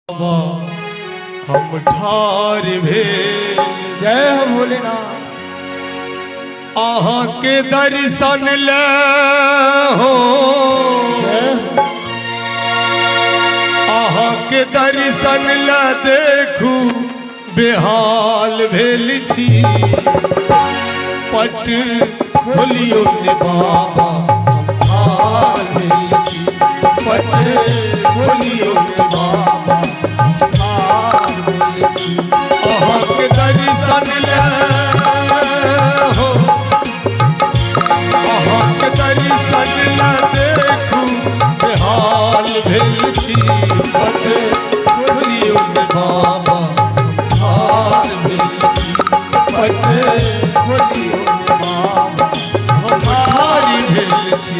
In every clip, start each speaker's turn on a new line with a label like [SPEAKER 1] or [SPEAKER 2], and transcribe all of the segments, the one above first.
[SPEAKER 1] हम ठार भेल।
[SPEAKER 2] जय हो भोलेनाथ।
[SPEAKER 1] आहाँ के दर्शन ले हो, आहाँ के दर्शन ले देखू बेहाल भेल छी। पट खोलियो ने बाबा हम ठार भेल छी। पट खोलियो ने बाबा ठार भेल छी। आहाँ के दर्शन ले हो, आहाँ के दर्शन ले देखू बेहाल भेल छी। पट खोलियो ने बाबा ठार भेल छी। पट खोलियो ने बाबा हम ठार भेल छी।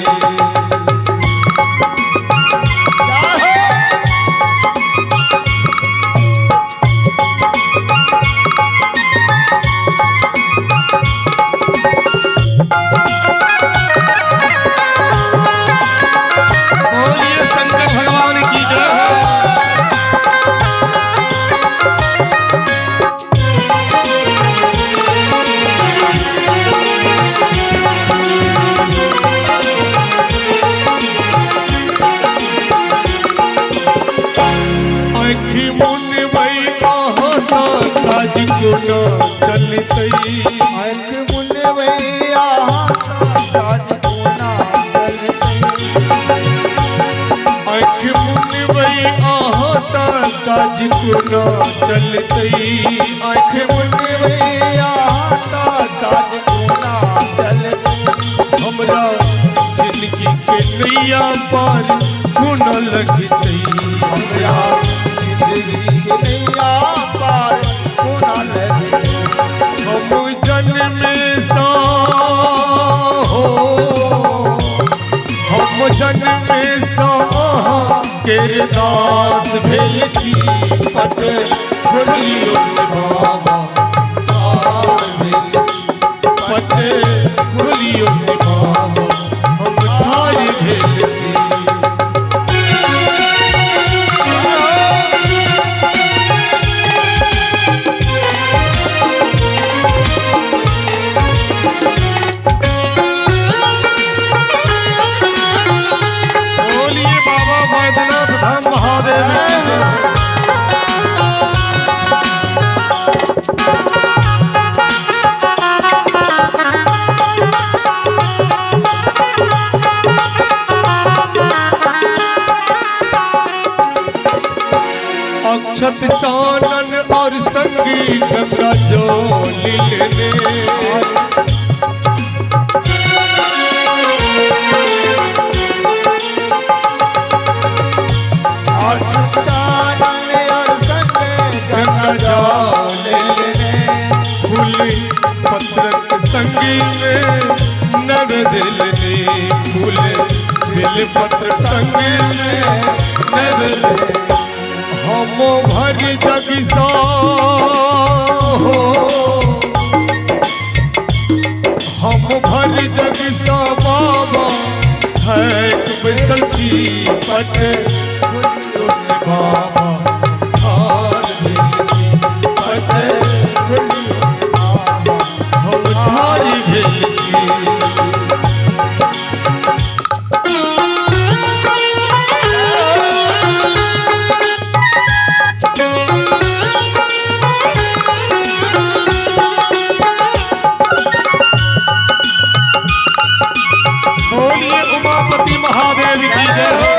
[SPEAKER 2] आँख मुनवई आहाँ काज कोना चलतई।
[SPEAKER 1] आँख मुनवई आहाँ काज कोना चलतई।
[SPEAKER 2] आँख मुनवई आहाँ काज कोना चलतई।
[SPEAKER 1] हमरा जिंदगी के नैया पार कोना लगतई।
[SPEAKER 2] हमरा जिंदगी के नैया पार कोना लगतई।
[SPEAKER 1] हम जन्म सा हो, हम जन्म सा के दास भेल छी। पट खोलियो ने बाबा ठार भेल छी। पट खोलियो ने बाबा हम ठार भेल छी। अक्षत चानन और संगीत का जोली लेने।
[SPEAKER 2] अक्षत चानन और संगीत का जोली लेने।
[SPEAKER 1] फूल पत्र संगीत में नैवेद्य लेने। फूल बिल पत्र संगीत में नैवेद्य। हम भर जग सा हो, हम भर जग सा बाबा है बैसल छी। पट खोलियो ने बाबा ठार भेल छी। पट खोलियो ने बाबा हम ठार भेल छी। बोलिए उमापति महादेव की जय हो।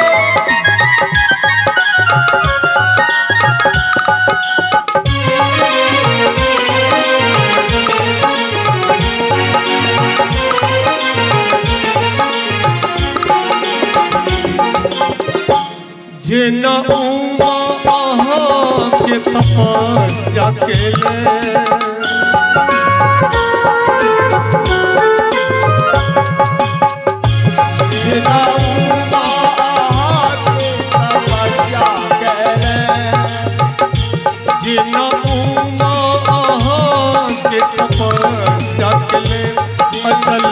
[SPEAKER 1] जेना उमा आहाँ के तपस्या केले। जेना
[SPEAKER 2] उमा आहाँ के तपस्या केले।
[SPEAKER 1] जेना उमा आहाँ के तपस्या केले। अचल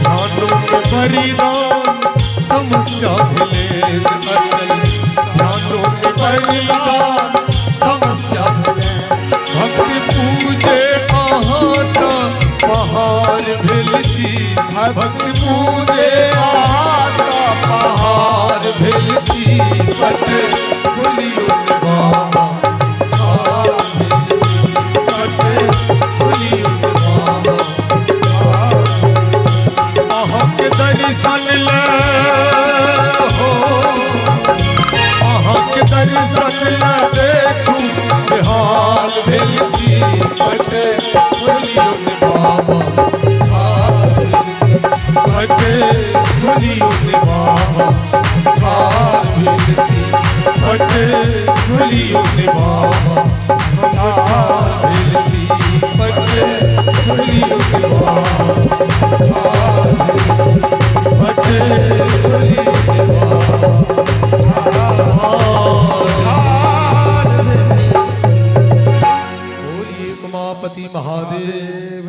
[SPEAKER 1] ध्यानों में बलिदान समस्या भेले। अचल ध्यानों में बलिदान
[SPEAKER 2] बोलियो बाबा पट बोलियो बाबा
[SPEAKER 1] अहक दर्शन ले हो अहक दर्शन ले देखू बिहार भेल जी
[SPEAKER 2] पट बोलियो बाबा
[SPEAKER 1] पट बोलियो बाबा पट बोलियो बाबा
[SPEAKER 2] पट बोलियो
[SPEAKER 1] पट
[SPEAKER 2] बोलिए उमापति महादेव